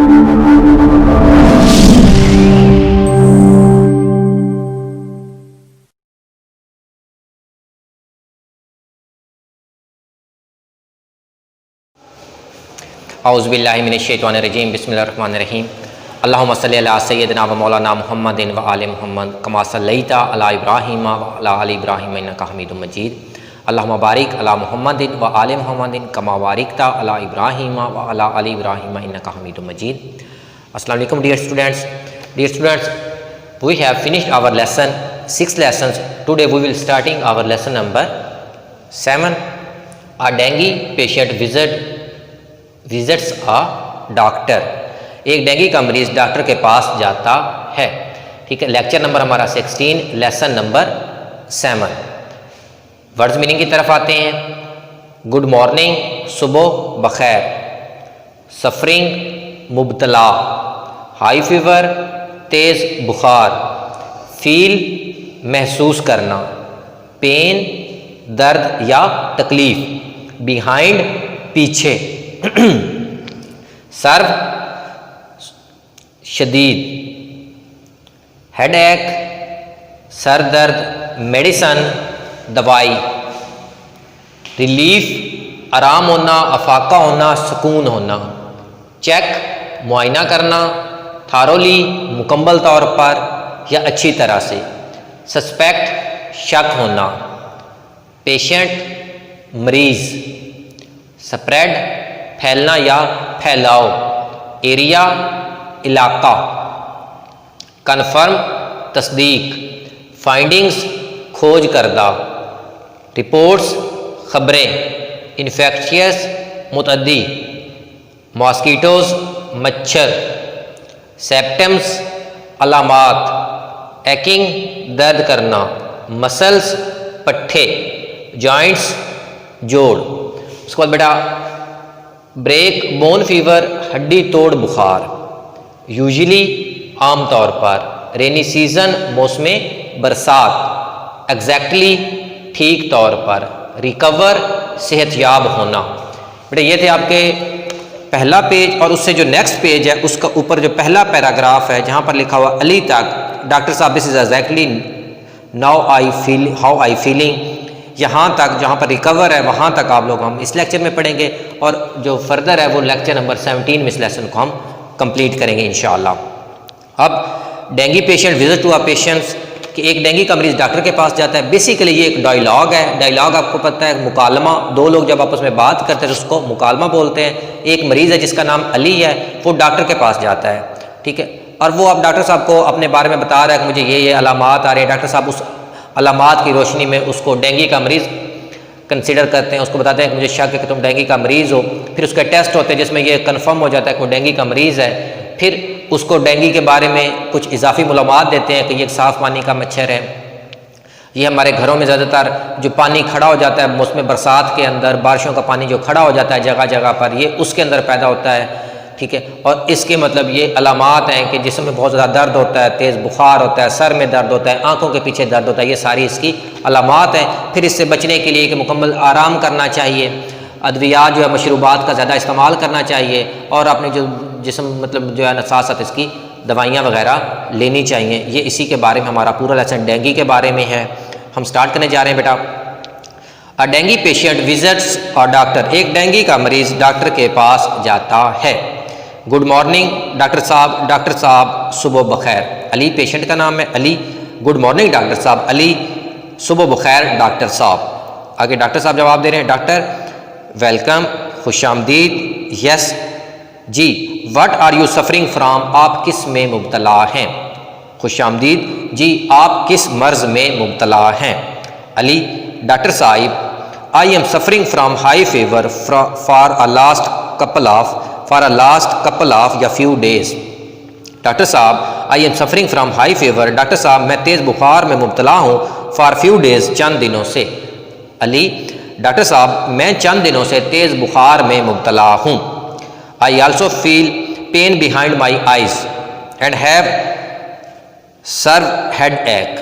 औज़ुबिल्लाहिमिनश्शैतानिर्रजीम बिस्मिल्लाहिर्रहमानिर्रहीम अल्लाहुम्मा सल्लि अला सय्यिदिना व मौलाना मुहम्मदिन व आलि मुहम्मद कमा सल्लैता अला इब्राहीम व अला आलि इब्राहीम इन्नका हमीदुम मजीद अल्लाहुम्मा बारिक अला मुहम्मदिन व आलि मुहम्मदिन कमा बारिकता अला इब्राहीम व अला आलि इब्राहीम इन्नका हमीदुम मजीद। अस्सलामु अलैकुम dear students, we have finished our lesson 6 lessons. Today we will starting our lesson number 7. A dengue patient visits a doctor. एक डेंगू का मरीज डॉक्टर के पास जाता है। ठीक है, लेक्चर नंबर हमारा 16, लेसन नंबर 7। वर्ड्स मीनिंग की तरफ आते हैं। गुड मॉर्निंग, सुबह बखैर। सफरिंग, मुबतला। हाई फीवर, तेज़ बुखार। फील, महसूस करना। पेन, दर्द या तकलीफ। बिहाइंड, पीछे। सर्व, शदीद। हेडेक, सर दर्द। मेडिसन, दवाई। रिलीफ, आराम होना, अफाका होना, सुकून होना। चेक, मुआयना करना। थारोली, मुकम्मल तौर पर या अच्छी तरह से। सस्पेक्ट, शक होना। पेशेंट, मरीज। स्प्रेड, फैलना या फैलाओ। एरिया, इलाका। कन्फर्म, तस्दीक। फाइंडिंग्स, खोज करदा। रिपोर्ट्स, खबरें। इन्फेक्शियस, मुतद्दी। मॉस्कीटोज, मच्छर। सेप्टम्स, अलामात। एकिंग, दर्द करना। मसल्स, पट्ठे। जॉइंट्स, जोड़। उसके बाद बेटा ब्रेक बोन फीवर, हड्डी तोड़ बुखार। यूजुअली, आम तौर पर। रेनी सीजन, मौसम बरसात। एग्जैक्टली, ठीक तौर पर। रिकवर, सेहतयाब होना। बेटा ये थे आपके पहला पेज, और उससे जो नेक्स्ट पेज है उसका ऊपर जो पहला पैराग्राफ है जहाँ पर लिखा हुआ अली तक, डॉक्टर साहब this is exactly now I feel how I feeling, यहाँ तक जहाँ पर रिकवर है वहाँ तक आप लोग हम इस लेक्चर में पढ़ेंगे, और जो फर्दर है वो लेक्चर नंबर 17 में इस लेसन को हम कंप्लीट करेंगे इंशाअल्लाह। अब dengue patient visit to a patients, कि एक डेंगू का मरीज डॉक्टर के पास जाता है। बेसिकली ये एक डायलॉग है। डायलॉग आपको पता है, मुकालमा। दो लोग जब आपस में बात करते हैं तो उसको मुकालमा बोलते हैं। एक मरीज़ है जिसका नाम अली है, वो डॉक्टर के पास जाता है। ठीक है, और वो अब डॉक्टर साहब को अपने बारे में बता रहा है कि मुझे ये अलामात आ रहे हैं। डॉक्टर साहब उस अलामात की रोशनी में उसको डेंगू का मरीज़ कंसिडर करते हैं। उसको बताते हैं कि मुझे शक है कि तुम डेंगू का मरीज़ हो। फिर उसके टेस्ट होते हैं जिसमें ये कन्फर्म हो जाता है कि वो डेंगू का मरीज़ है। फिर उसको डेंगू के बारे में कुछ इजाफी मालूमात देते हैं कि ये साफ़ पानी का मच्छर है। ये हमारे घरों में ज़्यादातर जो पानी खड़ा हो जाता है मौसम बरसात के अंदर, बारिशों का पानी जो खड़ा हो जाता है जगह जगह पर, ये उसके अंदर पैदा होता है। ठीक है, और इसके मतलब ये अलामात हैं कि जिसम में बहुत ज़्यादा दर्द होता है, तेज़ बुखार होता है, सर में दर्द होता है, आँखों के पीछे दर्द होता है, ये सारी इसकी अलामात हैं। फिर इससे बचने के लिए कि मुकम्मल आराम करना चाहिए, अद्वियात जो है मशरूबात का ज़्यादा इस्तेमाल करना चाहिए, और अपने जो जिस्म मतलब जो है साथ साथ इसकी दवाइयाँ वगैरह लेनी चाहिए। ये इसी के बारे में हमारा पूरा लेसन डेंगू के बारे में है। हम स्टार्ट करने जा रहे हैं बेटा। A dengue patient visits a doctor, एक डेंगू का मरीज़ डॉक्टर के पास जाता है। गुड मॉर्निंग डॉक्टर साहब सुबह बखैर। अली पेशेंट का नाम है, अली। गुड मॉर्निंग डॉक्टर साहब। अली, सुबह बखैर डॉक्टर साहब। आगे डॉक्टर साहब जवाब दे रहे हैं, डॉक्टर वेलकम, खुश आमदीद। यस जी। What are you suffering from, आप किस में मुब्तला हैं। खुश आमदीद जी, आप किस मर्ज में मुब्तला हैं। Ali, doctor Sahib I am suffering from high fever for a last couple of या फ्यू डेज। डॉक्टर साहब I am suffering from high fever, doctor साहब मैं तेज़ बुखार में मुब्तला हूँ, फॉर फ्यू डेज चंद दिनों से। अली, डॉक्टर साहब मैं चंद दिनों से तेज़ बुखार में मुब्तला हूँ। I also feel pain behind my eyes and have severe headache.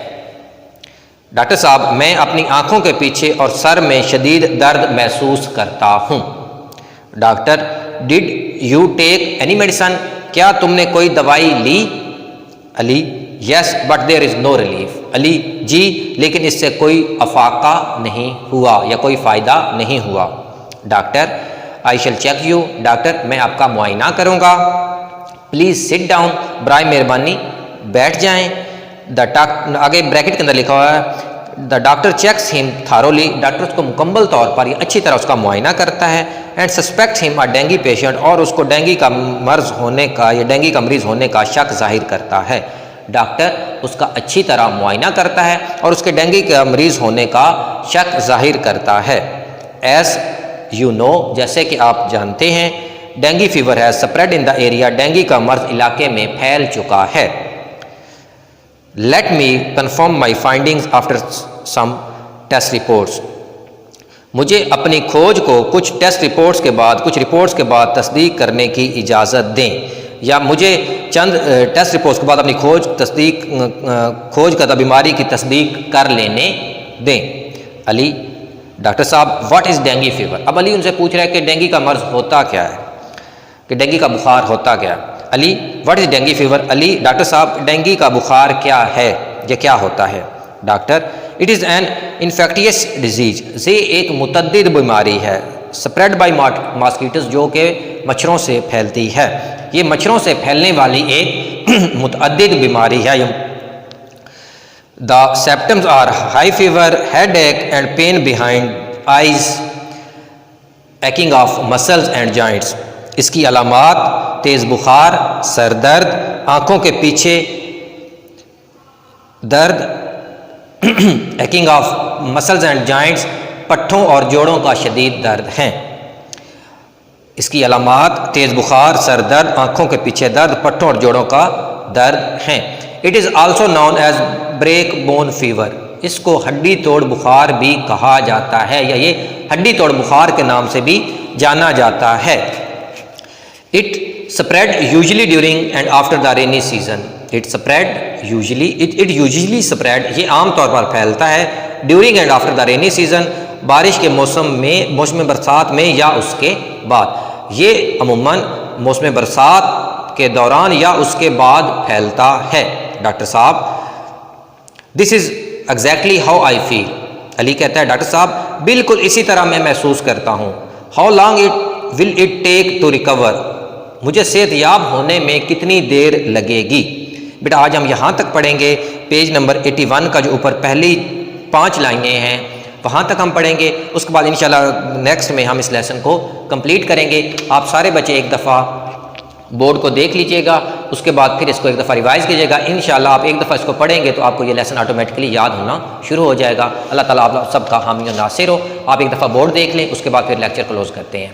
Doctor साहब मैं अपनी आँखों के पीछे और सर में शदीद दर्द महसूस करता हूँ। Doctor, did you take any medicine, क्या तुमने कोई दवाई ली? Ali, yes but there is no relief. Ali, जी लेकिन इससे कोई अफाका नहीं हुआ या कोई फ़ायदा नहीं हुआ। Doctor, I shall check you. Doctor, मैं आपका मुआयना करूँगा। प्लीज़ सिट डाउन, बराए मेहरबानी बैठ जाएं। आगे ब्रैकेट के अंदर लिखा हुआ है the doctor checks him thoroughly. Doctor उसको मुकम्मल तौर पर या अच्छी तरह उसका मुआयना करता है। And suspect him a dinghy patient, और उसको डेंगी का मर्ज होने का या डेंगी का मरीज़ होने का शक जाहिर करता है। डॉक्टर उसका अच्छी तरह मुआयना करता है और उसके डेंगी का मरीज़ होने का शक जाहिर करता है। एज़ यू नो, जैसे कि आप जानते हैं, dengue fever has spread in the area, dengue का मर्ज इलाके में फैल चुका है। Let me confirm my findings after some test reports. मुझे अपनी खोज को कुछ टेस्ट रिपोर्ट्स के बाद, कुछ रिपोर्ट्स के बाद तस्दीक करने की इजाज़त दें, या मुझे चंद टेस्ट रिपोर्ट्स के बाद अपनी खोज करदा बीमारी की तस्दीक कर लेने दें। अली, डॉक्टर साहब व्हाट इज़ डेंगी फीवर? अब अली उनसे पूछ रहा है कि डेंगी का मर्ज होता क्या है, कि डेंगी का बुखार होता क्या है। Ali, what is dinghy fever? Ali, doctor साहब डेंगी का बुखार क्या है, ये क्या होता है? Doctor, it is an infectious disease, ये एक मुतद्दिद बीमारी है, स्प्रेड बाई मॉस्किटोज, जो कि मच्छरों से फैलती है। ये मच्छरों से फैलने वाली एक मुतअद्दिद बीमारी है। The symptoms are high fever, headache and pain behind eyes, aching of muscles and joints. इसकी अलामात तेज़ बुखार, सर दर्द, आँखों के पीछे दर्द, aching of muscles and joints, पट्ठों और जोड़ों का शदीद दर्द हैं। इसकी अलामात तेज़ बुखार, सर दर्द, आँखों के पीछे दर्द, पट्ठों और जोड़ों का दर्द हैं। It is also known as break bone fever, इसको हड्डी तोड़ बुखार भी कहा जाता है, या ये हड्डी तोड़ बुखार के नाम से भी जाना जाता है। It spread usually during and after the rainy season. It usually spread, ये आम तौर पर फैलता है during and after the rainy season, बारिश के मौसम बरसात में या उसके बाद। ये अमूमन मौसम बरसात के दौरान या उसके बाद फैलता है। डॉक्टर साहब, this is exactly how I feel. Ali कहता है, डॉक्टर साहब बिल्कुल इसी तरह मैं महसूस करता हूँ। How long will it take to recover, मुझे सेहतयाब होने में कितनी देर लगेगी? बेटा आज हम यहाँ तक पढ़ेंगे, पेज नंबर 81 का जो ऊपर पहली 5 लाइनें हैं वहाँ तक हम पढ़ेंगे। उसके बाद इंशाल्लाह नेक्स्ट में हम इस लेसन को कंप्लीट करेंगे। आप सारे बच्चे एक दफ़ा बोर्ड को देख लीजिएगा, उसके बाद फिर इसको एक दफ़ा रिवाइज़ कीजिएगा। इंशाल्लाह आप एक दफ़ा इसको पढ़ेंगे तो आपको ये लेसन ऑटोमेटिकली याद होना शुरू हो जाएगा। अल्लाह ताला आप सबका हामी और नासिर हो। आप एक दफ़ा बोर्ड देख लें, उसके बाद फिर लेक्चर क्लोज़ करते हैं।